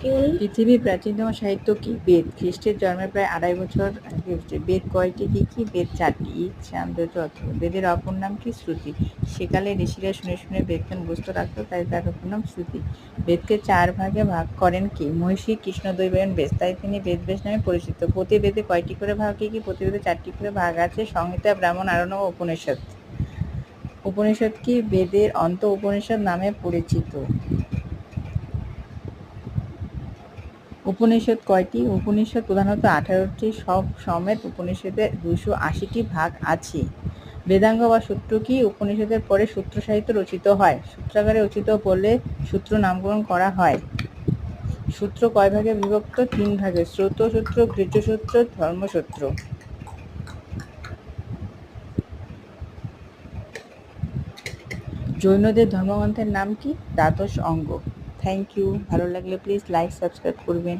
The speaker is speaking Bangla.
কি বলুন? পৃথিবীর প্রাচীনতম সাহিত্য কি? বেদ। খ্রিস্টের জন্মের প্রায় ২৫০ বছর আগে বেদ কয়টি? কি কি? বেদ ৪টি। চান্দোর্য অর্থ। বেদের অপর নাম কি? শ্রুতি। সেকালে ঋষিরা শুনে শুনে বেদকে মুখস্থ রাখত, তাই তার অপর নাম শ্রুতি। বেদকে ৪ ভাগে ভাগ করেন কি? মহিষী কৃষ্ণদ্বৈপায়ন বেদ, তাই তিনি বেদব্যাস নামে পরিচিত। প্রতি বেদে কয়টি করে ভাগ? কি কি? প্রতি বেদে ৪টি করে ভাগ আছে। সংহিতা, ব্রাহ্মণ, আরণ্যক ও উপনিষদ। উপনিষদ কি? বেদের অন্ত উপনিষদ নামে পরিচিত। উপনিষদ কয়টি? উপনিষদ প্রধানত ১৮টি, সব সমেত উপনিষদে ২৮০টি ভাগ আছে। বেদাঙ্গ বা সূত্র কি? উপনিষদের পরে সূত্র সাহিত্য রচিত হয়। সূত্রাকারে রচিত বলে সূত্র নামকরণ করা হয়। সূত্র কয় ভাগে বিভক্ত? ৩ ভাগে। শ্রৌত সূত্র, গৃহ্য সূত্র, ধর্মসূত্র। জৈনদের ধর্মগ্রন্থের নাম কি? দ্বাদশ অঙ্গ। Thank you. ভালো লাগলে প্লিজ লাইক সাবস্ক্রাইব করবেন।